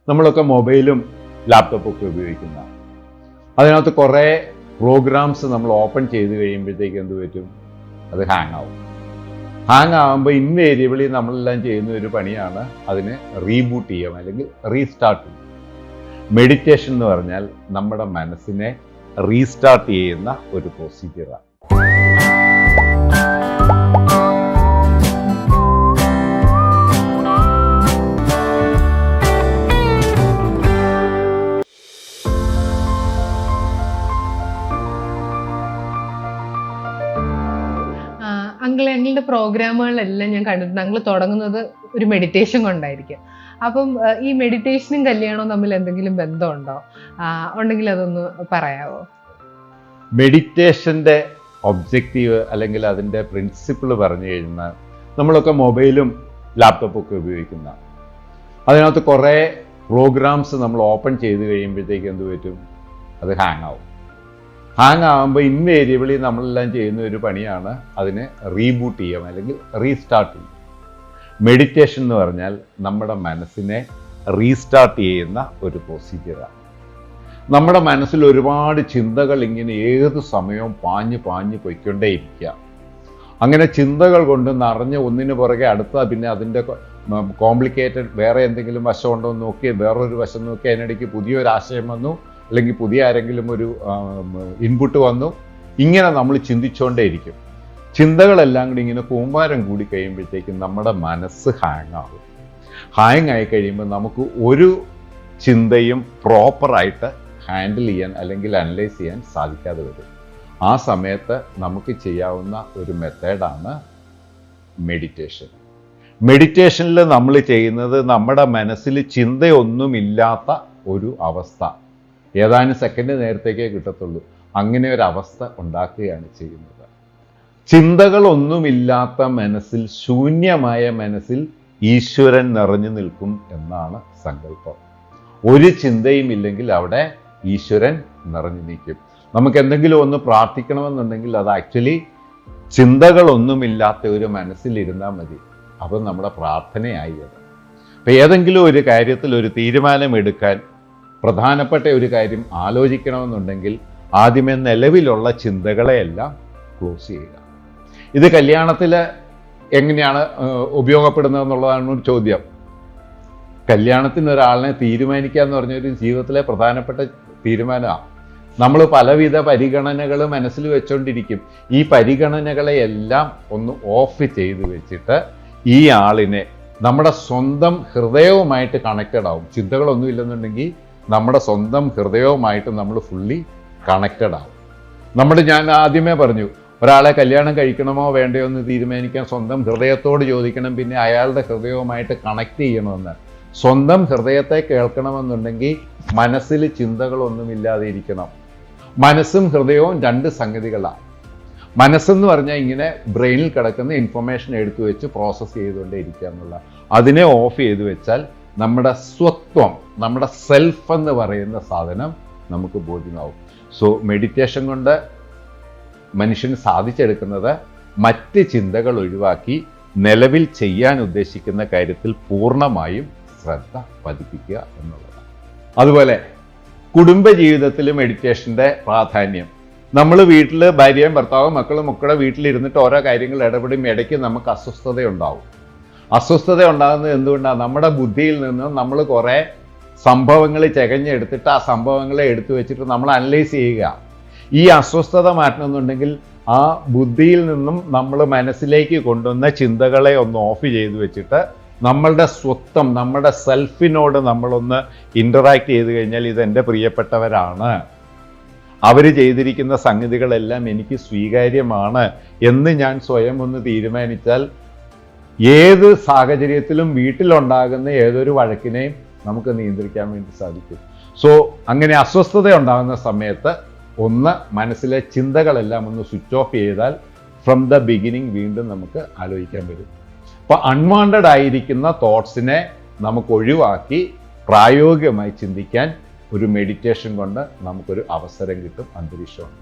നമ്മളൊക്കെ മൊബൈലും ലാപ്ടോപ്പും ഒക്കെ ഉപയോഗിക്കുന്ന അതിനകത്ത് കുറേ പ്രോഗ്രാംസ് നമ്മൾ ഓപ്പൺ ചെയ്ത് കഴിയുമ്പോഴത്തേക്ക് എന്ത് പറ്റും? അത് ഹാങ് ആവും. ഹാങ് ആകുമ്പോൾ ഇൻവേരിയബിളി നമ്മളെല്ലാം ചെയ്യുന്ന ഒരു പണിയാണ് അതിനെ റീബൂട്ട് ചെയ്യാം അല്ലെങ്കിൽ റീസ്റ്റാർട്ട് ചെയ്യും. മെഡിറ്റേഷൻ എന്ന് പറഞ്ഞാൽ നമ്മുടെ മനസ്സിനെ റീസ്റ്റാർട്ട് ചെയ്യുന്ന ഒരു പ്രൊസീജിയറാണ്. ഞങ്ങളുടെ പ്രോഗ്രാമുകളിലെല്ലാം ഞാൻ കണ്ടിട്ടുണ്ട് ഞങ്ങൾ തുടങ്ങുന്നത് ഒരു മെഡിറ്റേഷൻ കൊണ്ടായിരിക്കും. അപ്പം ഈ മെഡിറ്റേഷനും കല്യാണവും തമ്മിൽ എന്തെങ്കിലും ബന്ധമുണ്ടോ? ഉണ്ടെങ്കിൽ അതൊന്ന് പറയാവോ? മെഡിറ്റേഷൻ്റെ ഒബ്ജക്റ്റീവ് അല്ലെങ്കിൽ അതിൻ്റെ പ്രിൻസിപ്പിൾ പറഞ്ഞു കഴിഞ്ഞാൽ നമ്മളൊക്കെ മൊബൈലും ലാപ്ടോപ്പും ഒക്കെ ഉപയോഗിക്കുന്ന അതിനകത്ത് കുറേ പ്രോഗ്രാംസ് നമ്മൾ ഓപ്പൺ ചെയ്ത് കഴിയുമ്പോഴത്തേക്ക് എന്ത് പറ്റും? അത് ഹാങ് ആവും. ഹാങ് ആകുമ്പോൾ ഇൻവേരിയബിളി നമ്മളെല്ലാം ചെയ്യുന്ന ഒരു പണിയാണ് അതിനെ റീബൂട്ട് ചെയ്യാം അല്ലെങ്കിൽ റീസ്റ്റാർട്ട് ചെയ്യും. മെഡിറ്റേഷൻ എന്ന് പറഞ്ഞാൽ നമ്മുടെ മനസ്സിനെ റീസ്റ്റാർട്ട് ചെയ്യുന്ന ഒരു പ്രൊസീജിയറാണ്. നമ്മുടെ മനസ്സിൽ ഒരുപാട് ചിന്തകൾ ഇങ്ങനെ ഏത് സമയവും പാഞ്ഞ് പൊയ്ക്കൊണ്ടേയിരിക്കുക. അങ്ങനെ ചിന്തകൾ കൊണ്ട് നിറഞ്ഞ് ഒന്നിനു പുറകെ അടുത്ത പിന്നെ അതിൻ്റെ കോംപ്ലിക്കേറ്റഡ് വേറെ എന്തെങ്കിലും വശമുണ്ടോ എന്ന് നോക്കി വേറൊരു വശം നോക്കി അതിനിടയ്ക്ക് പുതിയൊരു ആശയം വന്നു, അല്ലെങ്കിൽ പുതിയ ആരെങ്കിലും ഒരു ഇൻപുട്ട് വന്നു. ഇങ്ങനെ നമ്മൾ ചിന്തിച്ചുകൊണ്ടേയിരിക്കും. ചിന്തകളെല്ലാം കൂടി ഇങ്ങനെ കൂമ്പാരം കൂടി കഴിയുമ്പോഴത്തേക്കും നമ്മുടെ മനസ്സ് ഹാങ് ആകും. ഹാങ് ആയി കഴിയുമ്പോൾ നമുക്ക് ഒരു ചിന്തയും പ്രോപ്പറായിട്ട് ഹാൻഡിൽ ചെയ്യാൻ അല്ലെങ്കിൽ അനലൈസ് ചെയ്യാൻ സാധിക്കാതെ വരും. ആ സമയത്ത് നമുക്ക് ചെയ്യാവുന്ന ഒരു മെത്തേഡാണ് മെഡിറ്റേഷൻ. മെഡിറ്റേഷനിൽ നമ്മൾ ചെയ്യുന്നത് നമ്മുടെ മനസ്സിൽ ചിന്തയൊന്നുമില്ലാത്ത ഒരു അവസ്ഥ, ഏതാനും സെക്കൻഡ് നേരത്തേക്കേ കിട്ടത്തുള്ളൂ, അങ്ങനെ ഒരു അവസ്ഥ ഉണ്ടാക്കുകയാണ് ചെയ്യുന്നത്. ചിന്തകളൊന്നുമില്ലാത്ത മനസ്സിൽ, ശൂന്യമായ മനസ്സിൽ ഈശ്വരൻ നിറഞ്ഞു നിൽക്കും എന്നാണ് സങ്കല്പം. ഒരു ചിന്തയും ഇല്ലെങ്കിൽ അവിടെ ഈശ്വരൻ നിറഞ്ഞു നിൽക്കും. നമുക്ക് എന്തെങ്കിലും ഒന്ന് പ്രാർത്ഥിക്കണമെന്നുണ്ടെങ്കിൽ അത് ആക്ച്വലി ചിന്തകളൊന്നുമില്ലാത്ത ഒരു മനസ്സിലിരുന്നാൽ മതി. അപ്പം നമ്മുടെ പ്രാർത്ഥനയായി വരും. അപ്പം ഏതെങ്കിലും ഒരു കാര്യത്തിൽ ഒരു തീരുമാനമെടുക്കാൻ, പ്രധാനപ്പെട്ട ഒരു കാര്യം ആലോചിക്കണമെന്നുണ്ടെങ്കിൽ ആദ്യമേ നിലവിലുള്ള ചിന്തകളെയെല്ലാം ക്ലോസ് ചെയ്യുക. ഇത് കല്യാണത്തിൽ എങ്ങനെയാണ് ഉപയോഗപ്പെടുന്നതെന്നുള്ളതാണ് ഒരു ചോദ്യം. കല്യാണത്തിന് ഒരാളിനെ തീരുമാനിക്കുക എന്ന് പറഞ്ഞൊരു ജീവിതത്തിലെ പ്രധാനപ്പെട്ട തീരുമാനമാണ്. നമ്മൾ പലവിധ പരിഗണനകൾ മനസ്സിൽ വെച്ചുകൊണ്ടിരിക്കും. ഈ പരിഗണനകളെയെല്ലാം ഒന്ന് ഓഫ് ചെയ്ത് വെച്ചിട്ട് ഈ ആളിനെ നമ്മുടെ സ്വന്തം ഹൃദയവുമായിട്ട് കണക്റ്റഡ് ആവും. ചിന്തകളൊന്നും ഇല്ലെന്നുണ്ടെങ്കിൽ നമ്മുടെ സ്വന്തം ഹൃദയവുമായിട്ട് നമ്മൾ ഫുള്ളി കണക്റ്റഡ് ആവും. ഞാൻ ആദ്യമേ പറഞ്ഞു, ഒരാളെ കല്യാണം കഴിക്കണമോ വേണ്ടയോ എന്ന് തീരുമാനിക്കാൻ സ്വന്തം ഹൃദയത്തോട് ചോദിക്കണം, പിന്നെ അയാളുടെ ഹൃദയവുമായിട്ട് കണക്ട് ചെയ്യണമെന്ന്. സ്വന്തം ഹൃദയത്തെ കേൾക്കണമെന്നുണ്ടെങ്കിൽ മനസ്സിൽ ചിന്തകളൊന്നുമില്ലാതെ ഇരിക്കണം. മനസ്സും ഹൃദയവും രണ്ട് സംഗതികളാണ്. മനസ്സെന്ന് പറഞ്ഞാൽ ഇങ്ങനെ ബ്രെയിനിൽ കിടക്കുന്ന ഇൻഫർമേഷൻ എടുത്തു വെച്ച് പ്രോസസ്സ് ചെയ്തുകൊണ്ടേ ഇരിക്കുക എന്നുള്ള, അതിനെ ഓഫ് ചെയ്ത് വെച്ചാൽ നമ്മുടെ സ്വത്വം, നമ്മുടെ സെൽഫ് എന്ന് പറയുന്ന സാധനം നമുക്ക് ബോധ്യമാവും. സോ മെഡിറ്റേഷൻ കൊണ്ട് മനുഷ്യന് സാധിച്ചെടുക്കുന്നത് മറ്റ് ചിന്തകൾ ഒഴിവാക്കി നിലവിൽ ചെയ്യാൻ ഉദ്ദേശിക്കുന്ന കാര്യത്തിൽ പൂർണ്ണമായും ശ്രദ്ധ പതിപ്പിക്കുക എന്നുള്ളതാണ്. അതുപോലെ കുടുംബജീവിതത്തിൽ മെഡിറ്റേഷൻ്റെ പ്രാധാന്യം. നമ്മൾ വീട്ടിൽ ഭാര്യയും ഭർത്താവും മക്കളും ഒക്കെ വീട്ടിലിരുന്നിട്ട് ഓരോ കാര്യങ്ങൾ ഇടപെടും, ഇടയ്ക്ക് നമുക്ക് അസ്വസ്ഥതയുണ്ടാവും. അസ്വസ്ഥത ഉണ്ടാകുന്നത് എന്തുകൊണ്ടാണ്? നമ്മുടെ ബുദ്ധിയിൽ നിന്ന് നമ്മൾ കുറേ സംഭവങ്ങൾ ചകഞ്ഞെടുത്തിട്ട് ആ സംഭവങ്ങളെ എടുത്തു വെച്ചിട്ട് നമ്മൾ അനലൈസ് ചെയ്യുക. ഈ അസ്വസ്ഥത മാറ്റണമെന്നുണ്ടെങ്കിൽ ആ ബുദ്ധിയിൽ നിന്നും നമ്മൾ മനസ്സിലേക്ക് കൊണ്ടുവന്ന ചിന്തകളെ ഒന്ന് ഓഫ് ചെയ്ത് വെച്ചിട്ട് നമ്മളുടെ സ്വത്വം, നമ്മുടെ സെൽഫിനോട് നമ്മളൊന്ന് ഇൻ്ററാക്ട് ചെയ്ത് കഴിഞ്ഞാൽ ഇതെൻ്റെ പ്രിയപ്പെട്ടവരാണ്, അവർ ചെയ്തിരിക്കുന്ന സംഗതികളെല്ലാം എനിക്ക് സ്വീകാര്യമാണ് എന്ന് ഞാൻ സ്വയം ഒന്ന് തീരുമാനിച്ചാൽ ഏത് സാഹചര്യത്തിലും വീട്ടിലുണ്ടാകുന്ന ഏതൊരു വഴക്കിനെയും നമുക്ക് നിയന്ത്രിക്കാൻ വേണ്ടി സാധിക്കും. സോ അങ്ങനെ അസ്വസ്ഥത ഉണ്ടാകുന്ന സമയത്ത് ഒന്ന് മനസ്സിലെ ചിന്തകളെല്ലാം ഒന്ന് സ്വിച്ച് ഓഫ് ചെയ്താൽ ഫ്രം ദ ബിഗിനിങ് വീണ്ടും നമുക്ക് ആലോചിക്കാൻ പറ്റും. അപ്പോൾ അൺവാണ്ടഡ് ആയിരിക്കുന്ന തോട്ട്സിനെ നമുക്ക് ഒഴിവാക്കി പ്രായോഗികമായി ചിന്തിക്കാൻ ഒരു മെഡിറ്റേഷൻ കൊണ്ട് നമുക്കൊരു അവസരം കിട്ടും, അന്തരീക്ഷമുണ്ട്.